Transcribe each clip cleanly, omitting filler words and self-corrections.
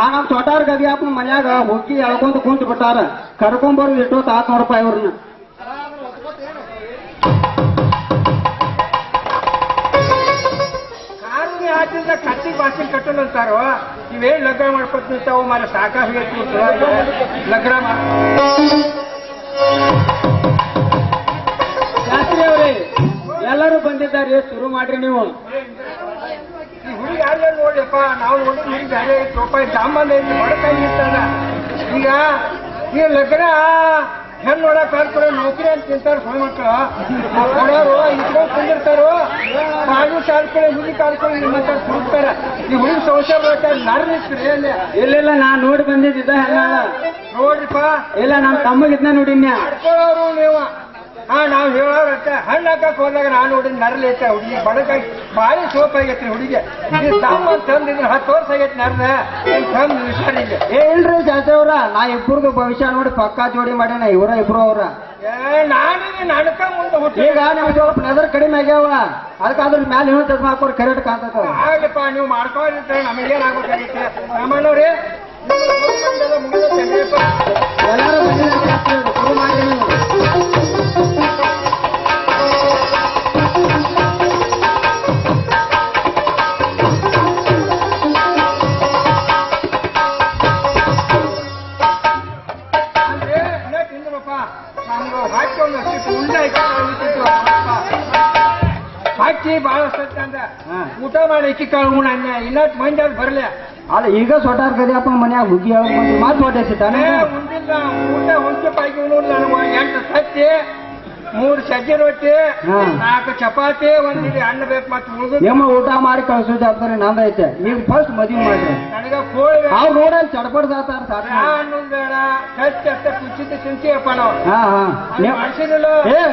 ಆ ನಮ್ ಚೋಟಾರ್ ಗದಿ ಅಪ್ಪನ ಮನ್ಯಾಗ ಹೋಗಿ ಎಳ್ಕೊಂತ ಕುಂತ ಬಿಟ್ಟಾರ. ಕರ್ಕೊಂಬರು ಇಟ್ಟು ₹100 ಅವ್ರನ್ನ. ಕಾರುಣಿ ಹಾಕಿದ್ರೆ ಕತ್ತಿಗೆ ಬಾಸಿನ ಕಟ್ಟಲು ಅಂತಾರೋ. ಇವೇನ್ ಲಗ್ನ ಮಾಡ್ಕೊತ ನಿಂತಾವು ಮಾರ ಸಾಕಾಗಿ ಲಗ್ನ ಶಾಸ್ತ್ರಿ ಅವ್ರಿ ಎಲ್ಲರೂ ಬಂದಿದ್ದಾರೆ, ಶುರು ಮಾಡ್ರಿ ನೀವು. ಈ ಹುಡುಗಿ ಅಲ್ಲ ನೋಡ್ಯಪ್ಪ, ನಾವು ನೋಡಿ ಹುಡುಗಿ ಬೇರೆ ರೂಪಾಯಿ ಸಾಮಾನ್ಯ ಹೊಡಕಾಗಿರ್ತಾರ. ಈಗ ಈ ಲಗ್ನ ಹೆಣ್ಣು ನೋಡಕ್ ಹಾಕ್ತಾರೆ, ನೌಕರಿ ಅಂತ ತಿಂತಾರ ಸೊಳ್ಳೆ ಮಕ್ಕಳು ಕೊಡೋರು ಇಟ್ಕೊಂಡು ಕುಂದಿರ್ತಾರೋ. ಕಾಲು ಕಾಲ್ಕೊಳ್ಳಿ ಹುಡುಗಿ ಕಾಲ್ಕೊಳ್ಳಿ ನಿಮ್ಮಂತ ಕುಡ್ತಾರ. ಈ ಹುಡುಗಿ ಸಂಸಾರ ನರ್ನಿಸ್ರಿ ಅಲ್ಲಿ. ಇಲ್ಲ ನಾ ನೋಡಿ ಬಂದಿದ್ದ ಹೆಣ್ಣ ನೋಡ್ರಿಪ್ಪ. ಇಲ್ಲ ನಮ್ ತಮ್ಮಗಿದ್ನ ನೋಡಿನ್ಯ. ಮಾಡ್ಕೊಳ್ಳೋರು ನೀವು. ನಾವ್ ಹೇಳೋರತ್ತ ಹಣ್ಣು ಹಾಕಕ್ ಹೋದಾಗ ನಾನು ನೋಡಿದ್ ನರ್ಲಿ ಐತೆ ಹುಡುಗಿ ಬಡಕಾಗಿ ಭಾರಿ ಸೋಪ್ ಆಗೈತ್ರಿ ಹುಡುಗಿ. ಸಾಮಾನು ತಂದಿದ್ರೆ 10 ವರ್ಷ ಆಗೈತಿ ನರ್ದ ತಂದು ಹುಷಾರಿಗೆ. ಇಲ್ರಿ ಶಾಸ್ತ್ರಿ ಅವ್ರ, ನಾ ಇಬ್ಬರದು ಭವಿಷ್ಯ ನೋಡಿ ಪಕ್ಕಾ ಜೋಡಿ ಮಾಡ್ಯಾನ. ಇವ್ರ ಇಬ್ರು ಅವ್ರ ನಾನು ನಡ್ಕ ಮುಂದೆ ಹುಟ್ಟಿ. ಈಗ ನಿಮ್ಗೆ ಸ್ವಲ್ಪ ನೆದರ್ ಕಡಿಮೆ ಆಗ್ಯಾವ, ಅದಕ್ಕೆ ಅದ್ರ ಮ್ಯಾಲೆ ಇನ್ನೊಂದು ಚಸ್ಮಾ ಹಾಕೋರು ಕರೆಕ್ಟ್ ಕಾಣ್ತದ. ಆಗ್ಲಪ್ಪ, ನೀವು ಮಾಡ್ಕೊಂಡಿರ್ತಾರೆ ನಮಗೇನಾಗಬೇಕಾಗಿತ್ತೆ. ಸಾಮಾನ್ಯವ್ರಿ ಎಲ್ಲಾರು ಶುರು ಮಾಡಿ ನೀವು. ಹಾಕಿ ಬಾಳ ಸತ್ತ ಊಟ ಮಾಡಿ ಇಕ್ಕಿ ಕಾಳು ಉಣ ಇನ್ನೊಂದು ಮಂದಿ ಅದು ಬರಲಿ. ಅಲ್ಲ ಈಗ ಸೊಟಾರ್ ಗದಿಯಪ್ಪ ಮನ್ಯಾಗ ಹುಗ್ಗಿ ಅವ್ರ ಮಂದಿ ಮಾತು ಹೊಟ್ಟೆಸಿತಾನೆ. ಮುಂದಿನ ಊಟ ಹೊಂಚೆ ಪಾಕಿ ನನಗೆ 8 ಸತ್ತಿ 3 ಸಜ್ಜೆ ರೊಟ್ಟಿ 4 ಚಪಾತಿ 1 ಇಡೀ ಹಣ್ಣು ಬೇಕು. ಮತ್ತೆ ಉಳಿದು ನಿಮ್ಮ ಊಟ ಮಾಡಿ ಕಳ್ಸೋ ಜವಾಬ್ದಾರಿ ನಂದೈತೆ. ಈಗ ಫಸ್ಟ್ ಮದುವೆ ಮಾಡ್ರಿ. ನನಗ ಕೋಳಿ ಅವ್ರು ನೋಡಲ್ಲಿ ಚಡ್ಬಡ್ದಾತಾರ ಸಾಕು. ಅನ್ನೋದು ಬೇಡ, ಸಚ್ಚ ಅಷ್ಟ ಕುಚಿತ ಸಿಂಚಿಯಪ್ಪ ನಾವು. ಮಾಡಿಸಿದಿಲ್ಲ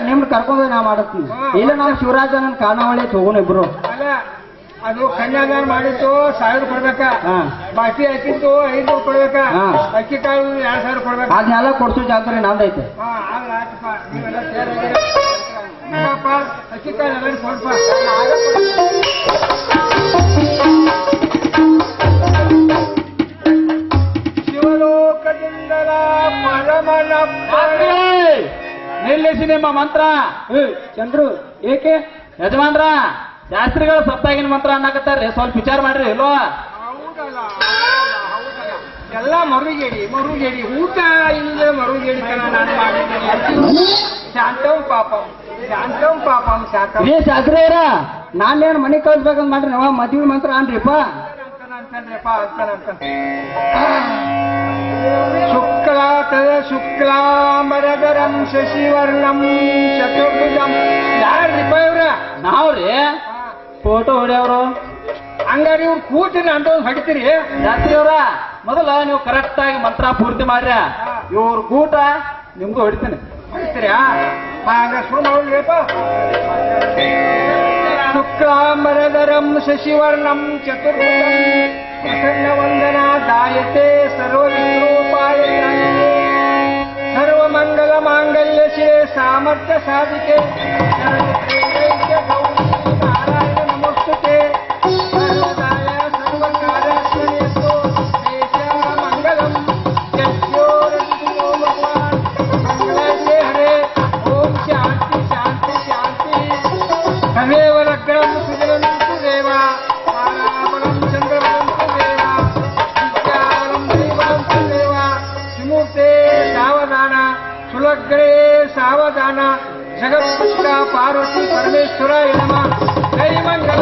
ನಿಮ್ದು ಕರ್ಕೊಂಡು ನಾ ಮಾಡಿಸ್ತೀನಿ. ಇಲ್ಲ ನಾವು ಶಿವರಾಜನ ಖಾನಾವಳಿ ತಗೋಣ ಇಬ್ರು. ಅಲ್ಲ ಅದು ಕನ್ಯಾದಾನ ಮಾಡಿತ್ತು 1000 ಕೊಡ್ಬೇಕ. ಬಾಕಿ ಹಾಕಿತ್ತು 500 ಕೊಡ್ಬೇಕ. ಅಕ್ಕಿ ಕಾಳು 2000 ಕೊಡ್ಬೇಕ. ಅದನ್ನೆಲ್ಲ ಕೊಡ್ಸೋ ಜವಾಬ್ದಾರಿ ನಂದೈತೆ. ನೀವೆಲ್ಲ ಸೇರಪ್ಪ ಅಕ್ಕಿ ಕಾಳು ಎಲ್ಲ ಕೊಡ್ಪ. ಶಿವಲೋಕದಿಂದಲ ಪರಮನ ನಿಲ್ಲಿಸಿ ನಿಮ್ಮ ಮಂತ್ರ. ಚಂದ್ರು ಏಕೆ ಯಜಮಾನ್ರ ಶಾಸ್ತ್ರಿಗಳು ಸತ್ತಾಗಿನ ಮಂತ್ರ ಅನ್ನಕತ್ತಾರ್ರಿ, ಸ್ವಲ್ಪ ವಿಚಾರ ಮಾಡ್ರಿ. ಇಲ್ವಾ? ಹೌದಲ್ಲ ಎಲ್ಲ ಮರುಗೇಡಿ ಊಟ ಇಲ್ಲ ಮರುಗೇಡಿ ನಾನು ಮಾಡಿದ್ದೀನಿ. ಶಾಂತಂ ಪಾಪಂ ಶಾಂತಂ. ಏ ಶಾಸ್ತ್ರಿಯರ ನಾನೇನು ಮನೆ ಕಳ್ಸ್ಬೇಕಂತ ಮಾಡ್ರಿ. ನಾವ ಮದ್ವಿ ಮಂತ್ರ ಅನ್ರಿಪ್ಪ. ಶುಕ್ಲಾಂಬರಧರಂ ಶಶಿವರ್ಣಂ ಚತುರ್ಭುಜಂ. ಯಾರ್ರಿಪ್ಪ ಇವ್ರ? ನಾವ್ರಿ ಫೋಟೋ ಹೊಡೆಯವ್ರು. ಹಂಗಾರಿ ಇವ್ರು ಕೂತಿರಿ ಅಂತ ಹೊಡಿತೀರಿ. ಶಾಸ್ತ್ರಿ ಅವ್ರ ಮೊದಲ ನೀವು ಕರೆಕ್ಟ್ ಆಗಿ ಮಂತ್ರ ಪೂರ್ತಿ ಮಾಡ್ರ, ಇವ್ರ ಕೂಟ ನಿಮ್ಗೂ ಹೊಡಿತೀನಿ. ಹೊಡಿತೀರಿ? ಹಂಗ ಶುರು ಮಾಡ್ಲಿಪ್ಪ. ಶುಕ್ಲಾಂಬರಧರಂ ಶಶಿವರ್ಣಂ ಚತುರ್ಭುಜಂ ಪ್ರಸನ್ನವಂದನಾ ದಾಯತೆ ಸರ್ವವಿಘ್ನೋಪಾಯ ಸರ್ವಮಂಗಲ ಮಾಂಗಲ್ಯ ಶಿವೆ ಸಾಮರ್ಥ್ಯ ಸಾಧಿಕೆ ನಾರಾಯಣ ನಮಸ್ತುತೆ ಸರ್ವದಾಯ ಸರ್ವಕಾರ್ಯಾಸ್ಮನೇತು ಮಂಗಲಂ ಯಜ್ಞೋ ಭಗವಾನ್ ಮಂಗಳೇ ಹರೇ. ಓಂ ಶಾಂತಿ ಶಾಂತಿ ಶಾಂತಿ. ತಮೇವ ಲಗ್ನಂ ಸುಜನಂತು ದೇವ ತಾರಾಬಲಂ ಚಂದ್ರಬಲಂತು ದೇವ ವಿದ್ಯಾಬಲಂ ದೈವಂತು ದೇವ ವಿಮೂರ್ತೆ ಸಾವಧಾನ ಸುಲಗ್ನೇ ಸಾವಧಾನ ಜಗತ್ಪುಷ್ಟ ಪಾರ್ವತಿ ಪರಮೇಶ್ವರಾಯ ನಮಃ. ಜೈ ಮಂಗಲ.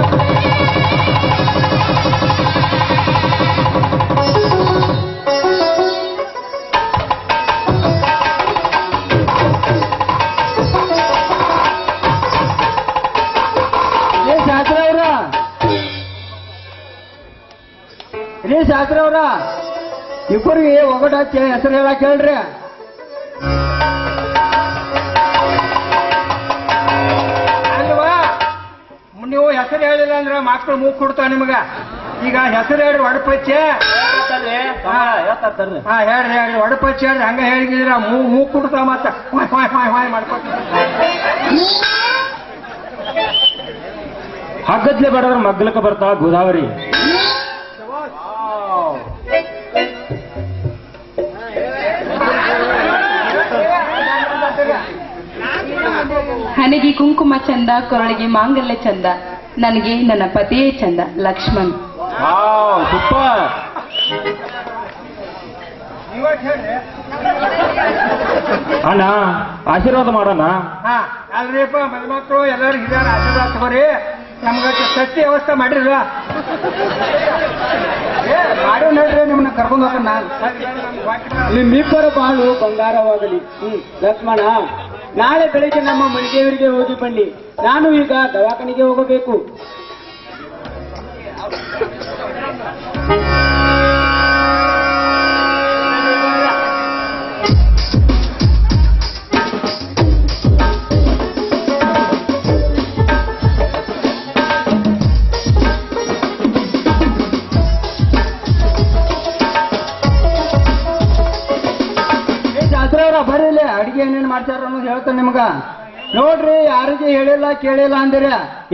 ಶಾಸ್ತ್ರಿ ಅವ್ರ ಇಬ್ಬರಿಗೆ ಒಗಟ ಹೆಸರು ಹೇಳಕ್ ಹೇಳ್ರಿ. ಅಲ್ವಾ ನೀವು ಹೆಸರು ಹೇಳಿಲ್ಲ ಅಂದ್ರೆ ಮಕ್ಕಳು ಮೂಗ್ ಕೊಡ್ತಾವ ನಿಮಗ. ಈಗ ಹೆಸರು ಹೇಳ್ರಿ ಒಡಪಚ್ಚೆ. ಹೇಳ್ರಿ ಒಡಪಚ್ಚೆ ಹೇಳ್ರಿ. ಹಂಗ ಹೇಳಿದ್ರ ಮೂಗ್ ಕೊಡ್ತಾವ. ಮತ್ತ ಮಾಡ್ಕೊತ ಹಗ್ಗದ್ಲೆ ಬಡದ್ರ ಮಗ್ಲಕ್ಕ ಬರ್ತಾವ ಗೋದಾವರಿ. ಹಣೆಗೆ ಕುಂಕುಮ ಚಂದ, ಕೊರಳಿಗೆ ಮಾಂಗಲ್ಯ ಚಂದ, ನನಗೆ ನನ್ನ ಪತಿಯೇ ಚಂದ. ಲಕ್ಷ್ಮಣ್. Wow super. ಇವತ್ತು ಹೇಳಿ ಅಣ್ಣ ಆಶೀರ್ವಾದ ಮಾಡೋಣ. ಹಾ ಅಲ್ರಿಪ್ಪ ಮದುಮಕ್ಕಳು ಎಲ್ಲರೂ ಹಿರಿಯರ ಆಶೀರ್ವಾದ ತಗೋರಿ. ನಮ್ಗೆ ಸತ್ಯ ವ್ಯವಸ್ಥೆ ಮಾಡಿರಲ್ಲ ಮಾಡಿ ನೋಡ್ರಿ ನಿಮ್ಮನ್ನ ಕರ್ಕೊಂಡು ಹೋಗೋಣ ನಾನು. ನಿಮ್ಮಿಬ್ಬರ ಬಾಳು ಬಂಗಾರವಾಗಲಿ. ಲಕ್ಷ್ಮಣ, ನಾಳೆ ಬೆಳಿಗ್ಗೆ ನಮ್ಮ ಮಣಿದೇವರಿಗೆ ಹೋಗಿ ಬನ್ನಿ. ನಾನು ಈಗ ದವಾಖಾನೆಗೆ ಹೋಗಬೇಕು. ಬರ್ರಿ ಅಡಿಗೆ ಏನೇನ್ ಮಾಡ್ತಾರ ಅನ್ನೋದು ಹೇಳ್ತಾನೆ ನಿಮ್ಗ. ನೋಡ್ರಿ, ಯಾರಿಗೆ ಹೇಳಿಲ್ಲ ಕೇಳಿಲ್ಲ ಅಂದಿರ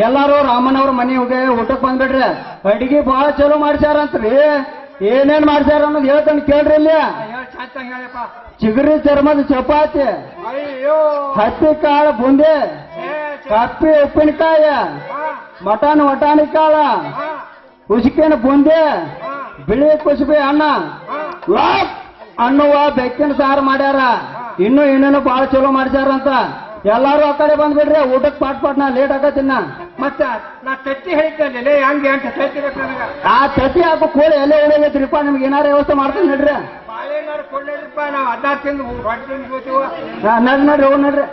ಎಲ್ಲಾರು ರಾಮನವ್ರ ಮನೆ ಹೋಗಿ ಊಟಕ್ಕೆ ಬಂದ್ಬಿಡ್ರಿ. ಅಡಿಗೆ ಬಹಳ ಚಲೋ ಮಾಡ್ಸ್ಯಾರಂತ್ರಿ. ಏನೇನ್ ಮಾಡ್ಸ್ಯಾರ ಅನ್ನೋದು ಹೇಳ್ತಾನೆ ಕೇಳ್ರಿ. ಇಲ್ಲಿ ಚಿಗರಿ ಚರ್ಮದ ಚಪಾತಿ, ಹತ್ತಿ ಕಾಳು ಬುಂದೆ, ಕಪ್ಪಿ ಉಪ್ಪಿನಕಾಯ, ಮಟನ್ ವಟಾಣಿ ಕಾಳ, ಉಸುಕಿನ ಬುಂದೆ, ಬಿಳಿ ಕುಸುಬಿ ಅನ್ನ, ಅನ್ನುವ ಬೆಕ್ಕಿನ ಸಾರು ಮಾಡ್ಯಾರ. ಇನ್ನು ಏನೇನು ಬಾಳ ಚಲೋ ಮಾಡ್ಸ್ಯಾರಂತ. ಎಲ್ಲಾರು ಆ ಕಡೆ ಬಂದ್ಬಿಡ್ರಿ. ಊಟಕ್ಕೆ ಪಾಟ್ ನಾ ಲೇಟ್ ಆಗತ್ತಿನ. ಮತ್ತ ನಾ ತತ್ತಿ ಹೇಳಿದ್ದೆ ಹಂಗೆ ಅಂತ ತತ್ತಿ ಆ ತತ್ತಿ ಹಾಕೋ ಕೋಳಿ ಎಲೆ ಉಳಿಯತ್ರಿಪ್ಪ. ನಿಮ್ಗೆ ಏನಾರು ವ್ಯವಸ್ಥೆ ಮಾಡ್ತೀನಿ ನಡ್ರಿ. ಬಾಳೆನಾರು ಕೊಡ್ಲಿಪ್ಪ. ನಾವು 16 ತಿಂದು ನಡ್ರಿ ಹೋಗಿ ನಡ್ರಿ.